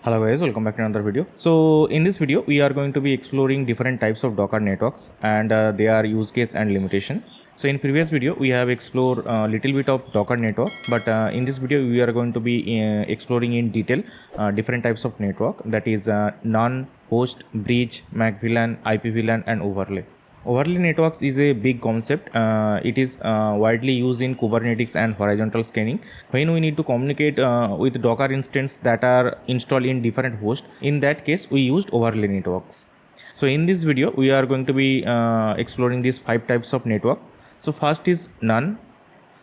Hello guys, welcome back to another video. So in this video we are going to be exploring different types of Docker networks and their use case and limitation. So in previous video we have explored a little bit of Docker network, but in this video we are going to be exploring in detail different types of network, that is non, host, bridge, Macvlan, Ipvlan and overlay. Overlay networks is a big concept. It is widely used in Kubernetes and horizontal scanning when we need to communicate with Docker instances that are installed in different hosts. In that case, we used overlay networks. So in this video, we are going to be exploring these 5 types of network. So first is none.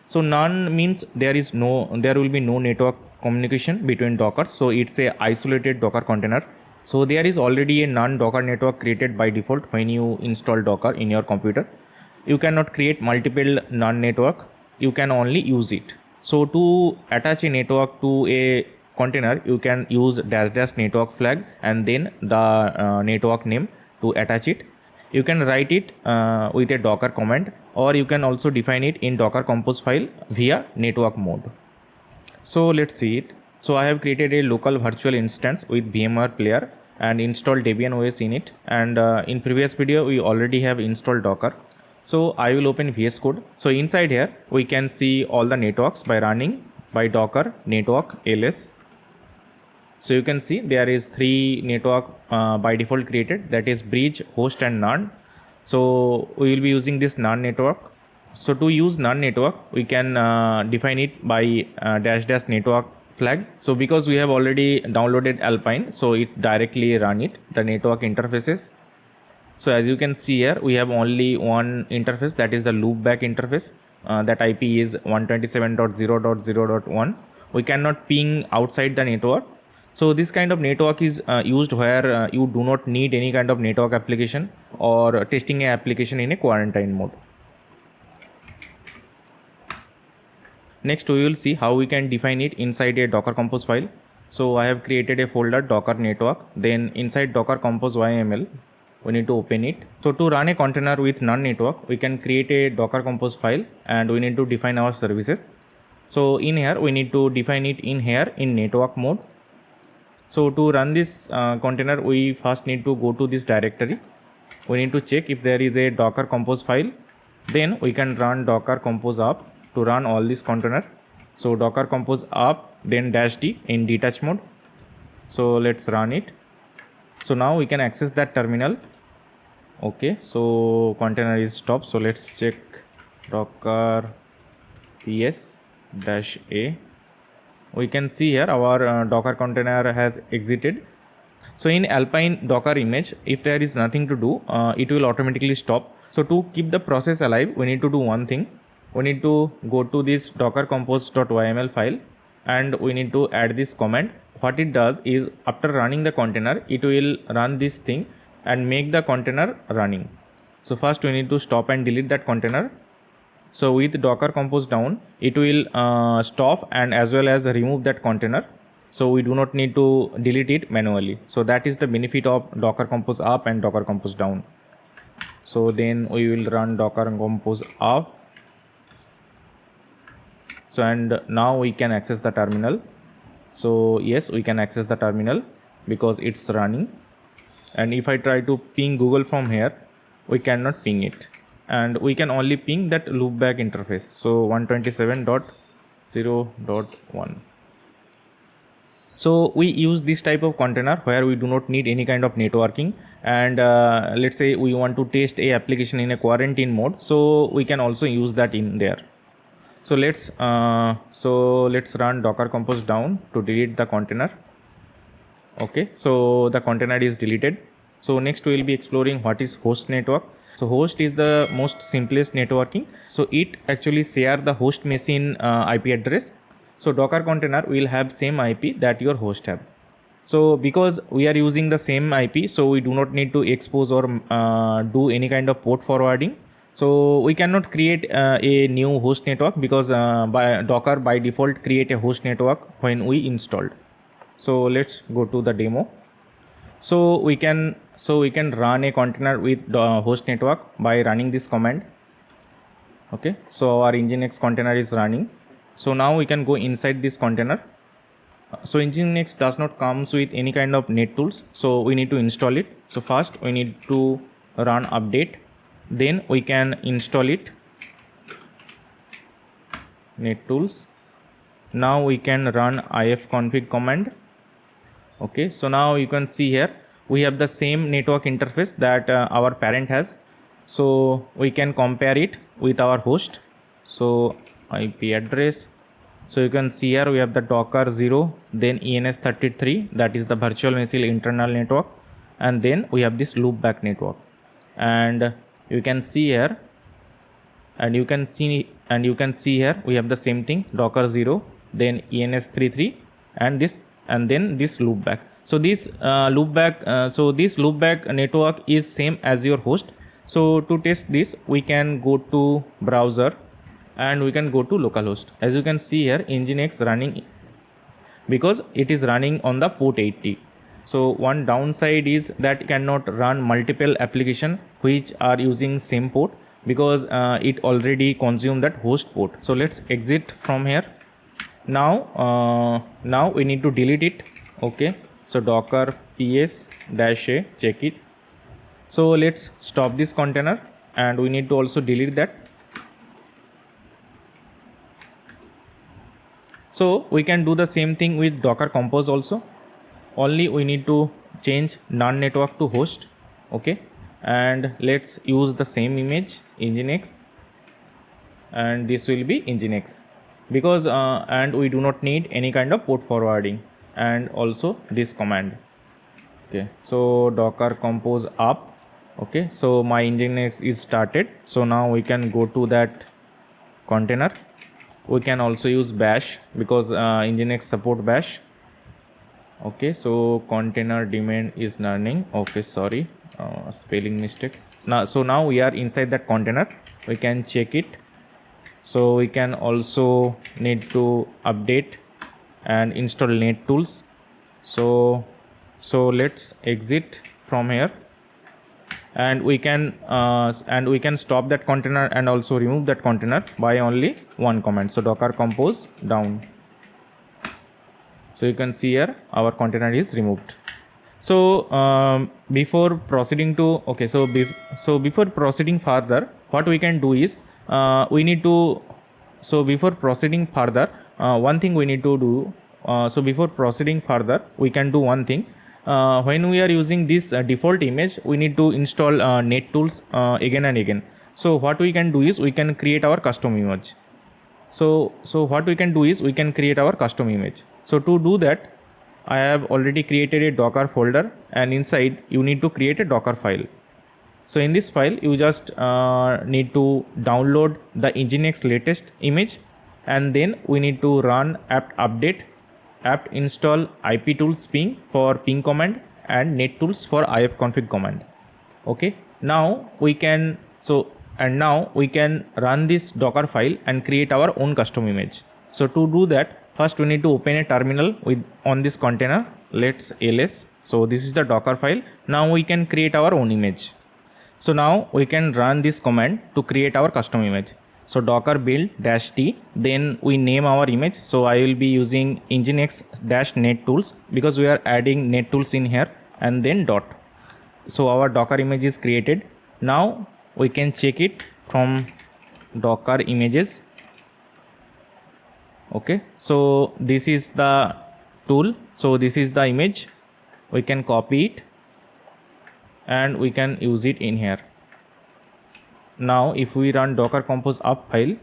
So none means there will be no network communication between Dockers. So it's a isolated Docker container. So there is already a non-Docker network created by default when you install Docker in your computer. You cannot create multiple non-network. You can only use it. So to attach a network to a container, you can use -- network flag and then the network name to attach it. You can write it with a Docker command, or you can also define it in Docker compose file via network mode. So let's see it. So I have created a local virtual instance with VMware player and installed Debian OS in it. And in previous video, we already have installed Docker. So I will open VS Code. So inside here, we can see all the networks by running by Docker network ls. So you can see there is 3 network by default created, that is bridge, host and none. So we will be using this none network. So to use none network, we can define it by -- network flag. So because we have already downloaded Alpine, so it directly run it, the network interfaces. So as you can see here, we have only one interface, that is the loopback interface. That IP is 127.0.0.1. We cannot ping outside the network. So this kind of network is used where you do not need any kind of network application or testing an application in a quarantine mode. Next, we will see how we can define it inside a Docker compose file. So I have created a folder Docker network. Then inside Docker compose YML, we need to open it. So to run a container with none network, we can create a Docker compose file and we need to define our services. So in here, we need to define it in here in network mode. So to run this container, we first need to go to this directory. We need to check if there is a Docker compose file. Then we can run Docker compose up to run all this container. So Docker compose up, then -d in detach mode. So let's run it. So now we can access that terminal. Okay, so container is stopped. So let's check Docker ps-a. We can see here our Docker container has exited. So in Alpine Docker image, if there is nothing to do, it will automatically stop. So to keep the process alive, we need to do one thing. We need to go to this docker compose.yml file and we need to add this command. What it does is, after running the container, it will run this thing and make the container running. So first we need to stop and delete that container. So with docker compose down, it will stop and as well as remove that container. So we do not need to delete it manually. So that is the benefit of docker compose up and docker compose down. So then we will run docker compose up. So and now we can access the terminal. So yes, we can access the terminal because it's running. And if I try to ping Google from here, we cannot ping it. And we can only ping that loopback interface. So 127.0.1. So we use this type of container where we do not need any kind of networking. And let's say we want to test a application in a quarantine mode. So we can also use that in there. So let's run docker compose down to delete the container. Okay, so the container is deleted. So next we will be exploring what is host network. So host is the most simplest networking. So it actually share the host machine IP address. So Docker container will have same IP that your host have. So because we are using the same IP, so we do not need to expose or do any kind of port forwarding. So we cannot create a new host network because by Docker by default create a host network when we installed. So let's go to the demo. So we can run a container with the host network by running this command. Okay, so our Nginx container is running. So now we can go inside this container. So Nginx does not comes with any kind of net tools, so we need to install it. So first we need to run update, then we can install it, net tools. Now we can run ifconfig command. Okay, so now you can see here we have the same network interface that our parent has, so we can compare it with our host. So IP address, so you can see here we have the docker 0, then ENS33, that is the virtual machine internal network, and then we have this loopback network. And you can see here, and you can see here we have the same thing, docker 0, then ENS33, and then this loopback. So this loopback network is same as your host. So to test this, we can go to browser and we can go to localhost. As you can see here, Nginx running because it is running on the port 80. So one downside is that it cannot run multiple application which are using same port, because it already consumed that host port. So let's exit from here. Now we need to delete it. Okay, so docker ps-a, check it. So let's stop this container, and we need to also delete that. So we can do the same thing with docker compose also, only we need to change non network to host. Okay, and let's use the same image, Nginx, and this will be Nginx, because and we do not need any kind of port forwarding, and also this command. Okay, so docker compose up. Okay, so my Nginx is started. So now we can go to that container. We can also use bash, because Nginx support bash. Okay, so container daemon is running. Okay, sorry, spelling mistake. Now we are inside that container. We can check it. So we can also need to update and install net tools. So let's exit from here, and we can stop that container and also remove that container by only one command. So docker compose down. So you can see here our container is removed. So before proceeding to before proceeding further, what we can do is before proceeding further, one thing we need to do. Before proceeding further, we can do one thing. When we are using this default image, we need to install net tools again and again. So what we can do is we can create our custom image. So what we can do is we can create our custom image. So to do that, I have already created a docker folder, and inside you need to create a docker file. So in this file, you just need to download the Nginx latest image, and then we need to run apt update, apt install iptools ping for ping command, and net tools for ifconfig command. Okay, now we can run this docker file and create our own custom image. So to do that, first we need to open a terminal on this container. Let's ls. So this is the docker file. Now we can create our own image. So now we can run this command to create our custom image. So docker build -t, then we name our image. So I will be using Nginx-net tools, because we are adding net tools in here, and then dot. So our docker image is created. Now we can check it from docker images. Okay, so this is the tool. So this is the image. We can copy it and we can use it in here. Now if we run docker compose up file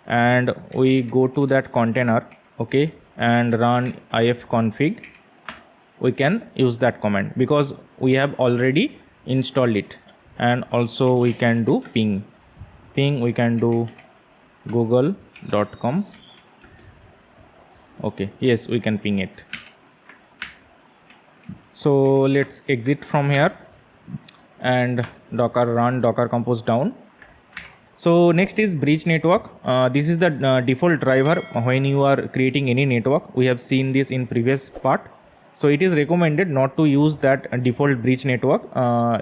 and we go to that container, okay, and run ifconfig, we can use that command because we have already installed it. And also we can do ping, we can do google.com. okay, yes, we can ping it. So let's exit from here and run docker compose down. So next is bridge network. This is the default driver when you are creating any network. We have seen this in previous part. So it is recommended not to use that default bridge network.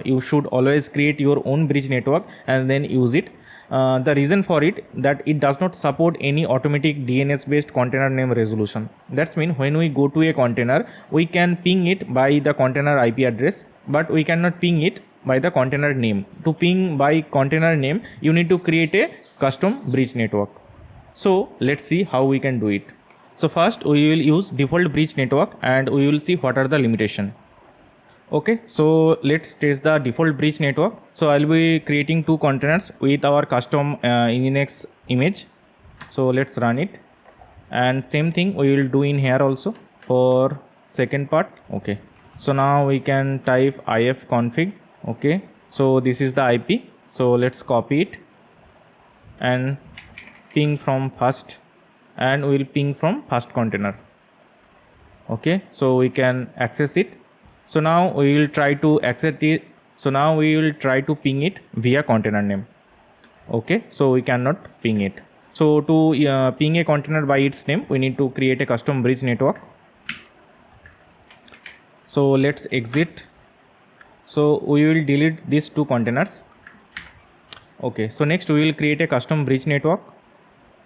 You should always create your own bridge network and then use it. The reason for it that it does not support any automatic DNS based container name resolution. That's mean when we go to a container, we can ping it by the container IP address, but we cannot ping it by the container name. To ping by container name, you need to create a custom bridge network. So let's see how we can do it. So first we will use default bridge network and we will see what are the limitation. Okay, so let's test the default bridge network. So I'll be creating two containers with our custom Nginx image. So let's run it, and same thing we will do in here also for second part. Okay, so now we can type ifconfig. Okay, so this is the IP. So let's copy it and ping from first, and we will ping from first container. Okay, so we can access it. So now we will try to access it. So now we will try to ping it via container name. Okay, so we cannot ping it. So to ping a container by its name, we need to create a custom bridge network. So let's exit. So we will delete these two containers. Okay, so next we will create a custom bridge network.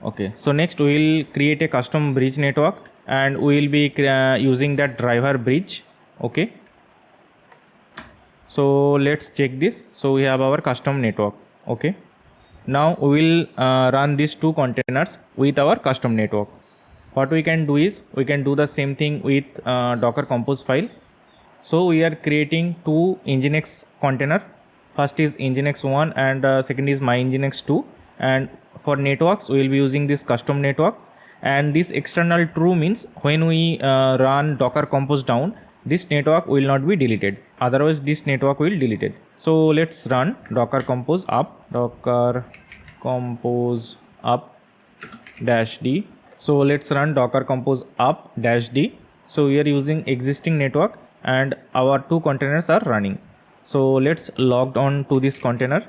Okay, so next we will create a custom bridge network and we will be using that driver bridge. Okay, so let's check this. So we have our custom network. Okay, now we will run these two containers with our custom network. What we can do is we can do the same thing with Docker Compose file. So we are creating two Nginx container. First is Nginx 1 and second is my Nginx 2. And for networks we will be using this custom network. And this external true means when we run Docker Compose down, this network will not be deleted. Otherwise this network will deleted. So let's run Docker Compose up, Docker Compose up -d. So let's run Docker Compose up -d. So we are using existing network and our two containers are running. So let's log on to this container.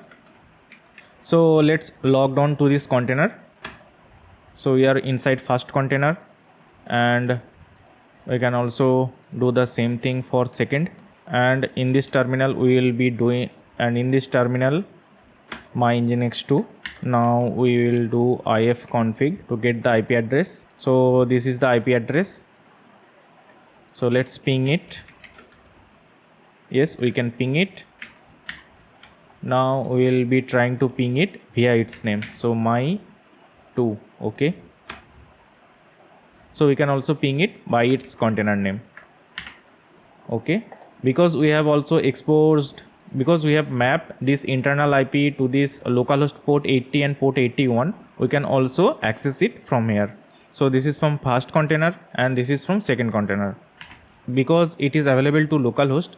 So let's log on to this container. So we are inside first container, and we can also do the same thing for second. And in this terminal we will be doing, and in this terminal my Nginx 2. Now we will do ifconfig to get the IP address. So this is the IP address. So let's ping it. Yes, we can ping it. Now we will be trying to ping it via its name. So my 2. Okay, so we can also ping it by its container name. Okay, because we have also exposed, because we have mapped this internal IP to this localhost port 80 and port 81, we can also access it from here. So this is from first container and this is from second container. Because it is available to localhost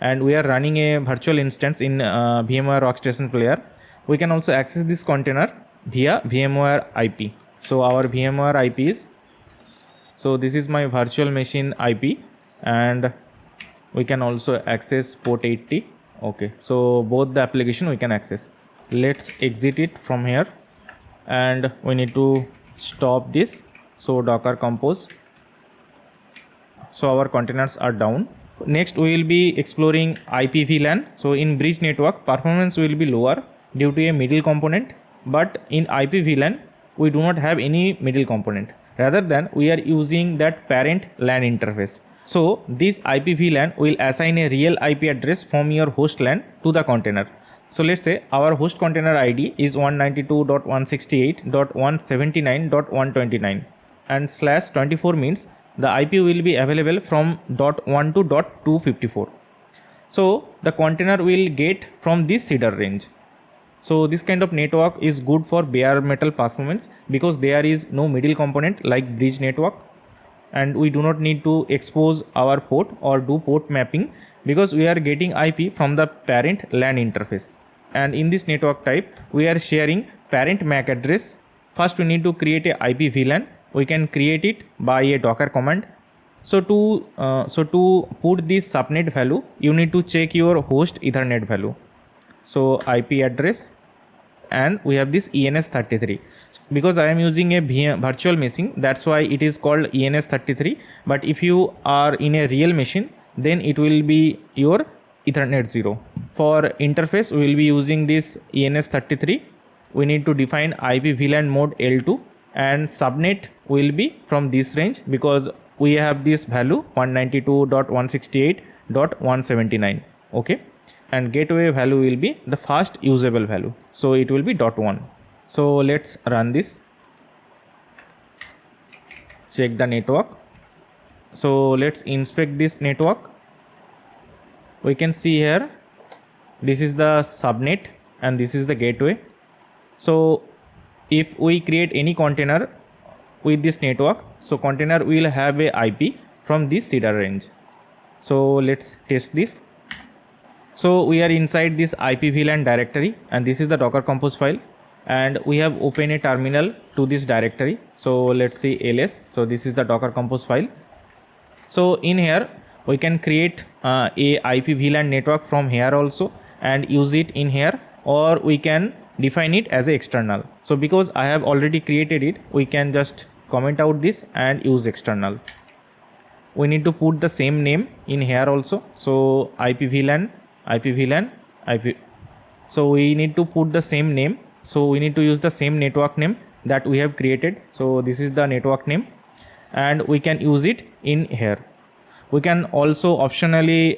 and we are running a virtual instance in VMware Workstation Player, we can also access this container via VMware IP. So our VMware IP is, so this is my virtual machine IP, and we can also access port 80. Okay, so both the application we can access. Let's exit it from here, and we need to stop this. So Docker Compose. So our containers are down. Next we will be exploring Ipvlan. So in bridge network, performance will be lower due to a middle component, but in Ipvlan we do not have any middle component. Rather than we are using that parent LAN interface. So this Ipvlan will assign a real IP address from your host LAN to the container. So let's say our host container ID is 192.168.179.129 and /24 means the IP will be available from .1 to .254. So the container will get from this CEDAR range. So this kind of network is good for bare metal performance because there is no middle component like bridge network, and we do not need to expose our port or do port mapping because we are getting IP from the parent LAN interface. And in this network type, we are sharing parent MAC address. First we need to create a IP VLAN. We can create it by a Docker command. So to put this subnet value, you need to check your host Ethernet value. So IP address, and we have this ENS33. Because I am using a virtual machine, that's why it is called ENS33. But if you are in a real machine, then it will be your Ethernet 0. For interface, we will be using this ENS33 we need to define Ipvlan mode L2, and subnet will be from this range because we have this value 192.168.179. okay, and gateway value will be the fast usable value, so it will be .1. So let's run this, check the network. So let's inspect this network. We can see here this is the subnet and this is the gateway. So if we create any container with this network, so container will have a IP from this CEDAR range. So let's test this. So we are inside this Ipvlan directory and this is the Docker Compose file, and we have opened a terminal to this directory. So let's see ls. So this is the Docker Compose file. So in here we can create a Ipvlan network from here also and use it in here, or we can define it as a external. So because I have already created it, we can just comment out this and use external. We need to put the same name in here also. So Ipvlan. So we need to put the same name. So we need to use the same network name that we have created. So this is the network name and we can use it in here. We can also optionally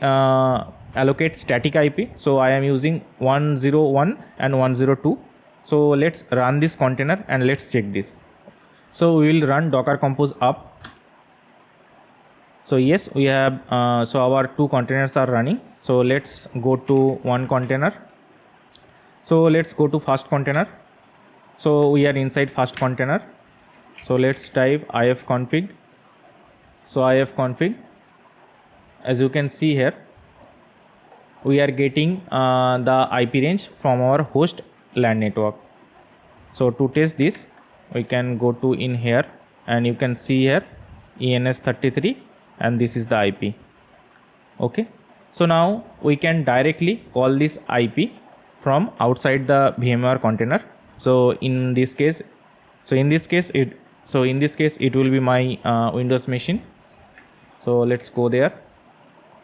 allocate static IP. So I am using 101 and 102. So let's run this container and let's check this. So we will run Docker Compose up. So yes, we have so our two containers are running. So let's go to one container. So let's go to fast container. So we are inside fast container. So let's type ifconfig. So ifconfig, as you can see here, we are getting the IP range from our host LAN network. So to test this, we can go to in here and you can see here ENS33 and this is the IP. Okay, so now we can directly call this IP from outside the VMware container. So in this case it will be my Windows machine. So let's go there.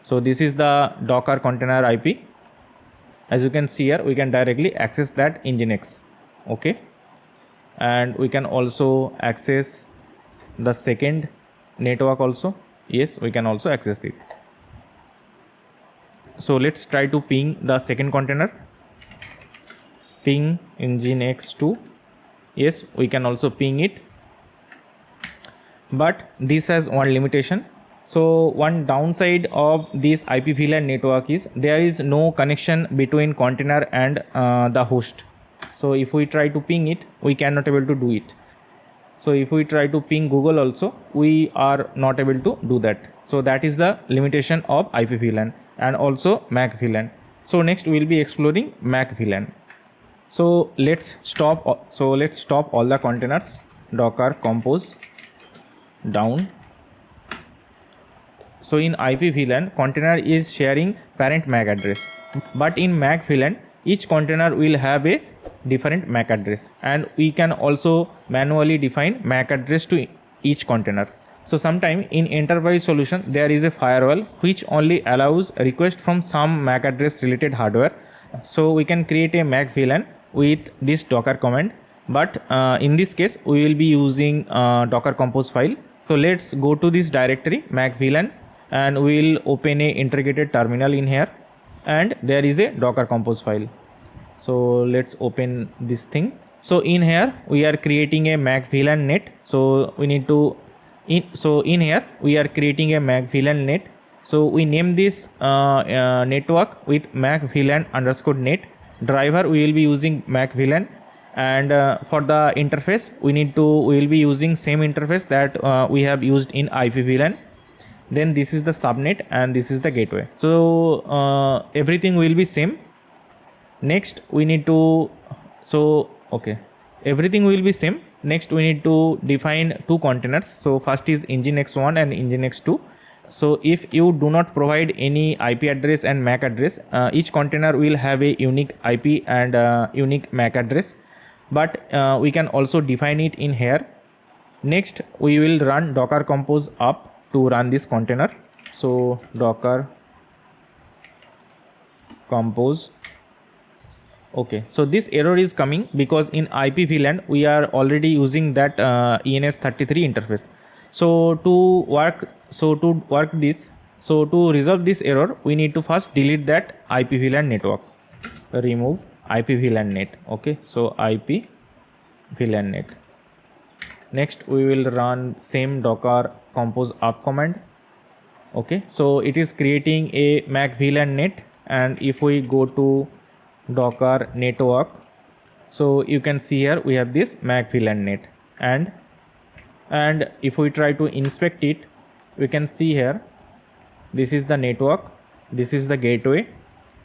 So this is the Docker container IP. As you can see here, we can directly access that Nginx. Okay, and we can also access the second network also. Yes, we can also access it. So let's try to ping the second container. Ping Nginx2. Yes, we can also ping it, but this has one limitation. So one downside of this Ipvlan network is there is no connection between container and the host. So if we try to ping it, we cannot able to do it. So if we try to ping Google also, we are not able to do that. So that is the limitation of Ipvlan and also Macvlan. So next we will be exploring Macvlan. So let's stop all the containers. Docker Compose down. So in Ipvlan, container is sharing parent MAC address, but in Macvlan each container will have a different MAC address, and we can also manually define MAC address to each container. So sometime in enterprise solution there is a firewall which only allows request from some MAC address related hardware. So we can create a Macvlan with this Docker command, but in this case we will be using Docker Compose file. So let's go to this directory Macvlan and we will open a integrated terminal in here, and there is a Docker Compose file. So let's open this thing. So in here we are creating a Macvlan net. So we need to in here we are creating a Macvlan net. So we name this network with Macvlan _ net. Driver we will be using Macvlan, and for the interface we will be using same interface that we have used in Ipvlan. Then this is the subnet and this is the gateway. So everything will be same. Next we need to everything will be same. Next we need to define two containers. So first is Nginx1 and Nginx2. So if you do not provide any IP address and MAC address, each container will have a unique IP and unique MAC address, but we can also define it in here. Next we will run Docker Compose up to run this container. So Docker Compose Okay, so this error is coming because in Ipvlan we are already using that ENS33 interface. So to work this, so to resolve this error, we need to first delete that Ipvlan network. Remove Ipvlan net. Okay, so Ipvlan net. Next we will run same docker compose up command. Okay, so it is creating a Macvlan net, and if we go to docker network, so you can see here we have this Macvlan net, and if we try to inspect it, we can see here this is the network, this is the gateway,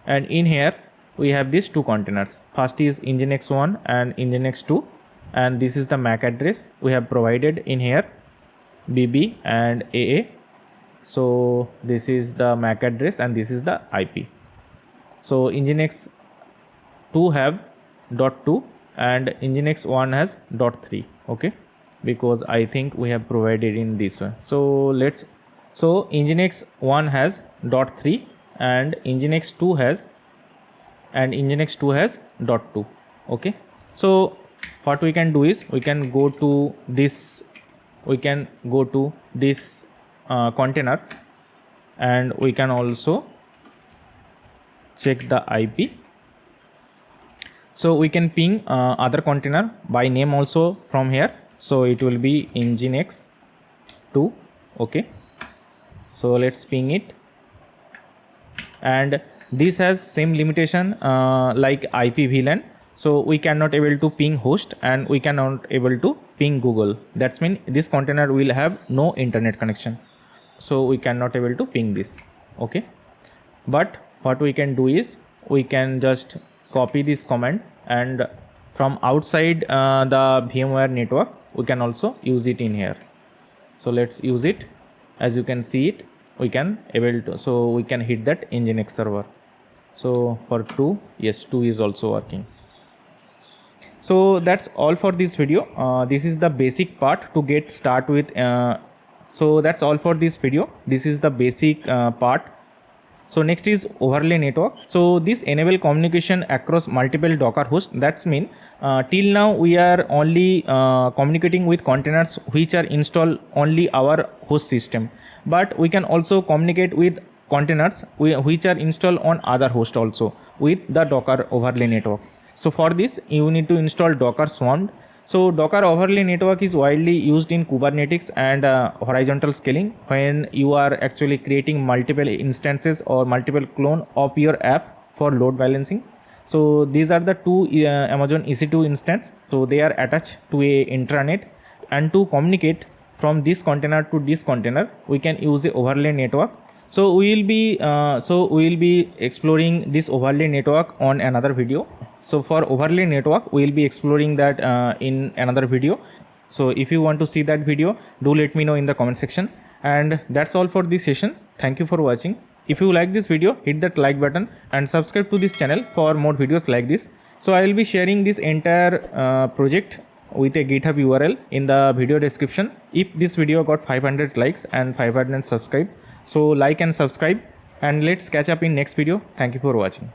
and in here we have these two containers. First is nginx1 and nginx2, and this is the MAC address we have provided in here, bb and aa. So this is the MAC address and this is the IP. So nginx2 have .2 and nginx1 has .3. Okay, because I think we have provided in this one. So nginx1 has .3 and nginx2 has .2. Okay, so what we can do is we can go to this container, and we can also check the IP. So we can ping other container by name also from here. So it will be nginx2. Okay, so let's ping it, and this has same limitation like Ipvlan. So we cannot able to ping host and we cannot able to ping Google. That's mean this container will have no internet connection. So we cannot able to ping this. Okay, but what we can do is we can just copy this command, and from outside the VMware network we can also use it in here. So let's use it. As you can see it, we can able to, so we can hit that nginx server. So for 2, yes, 2 is also working. So that's all for this video. This is the basic part to get start with. So that's all for this video. This is the basic part. So next is overlay network. So this enable communication across multiple Docker hosts. That's mean till now we are only communicating with containers which are installed only our host system, but we can also communicate with containers which are installed on other host also with the Docker overlay network. So for this you need to install Docker Swarm. So Docker overlay network is widely used in Kubernetes and horizontal scaling when you are actually creating multiple instances or multiple clone of your app for load balancing. So these are the two Amazon EC2 instance. So they are attached to a intranet, and to communicate from this container to this container we can use a overlay network. So we will be exploring this overlay network on another video. So for overlay network we will be exploring that in another video. So if you want to see that video, do let me know in the comment section. And that's all for this session. Thank you for watching. If you like this video, hit that like button and subscribe to this channel for more videos like this. So I will be sharing this entire project with a GitHub URL in the video description. If this video got 500 likes and 500 subscribe, so like and subscribe, and let's catch up in next video. Thank you for watching.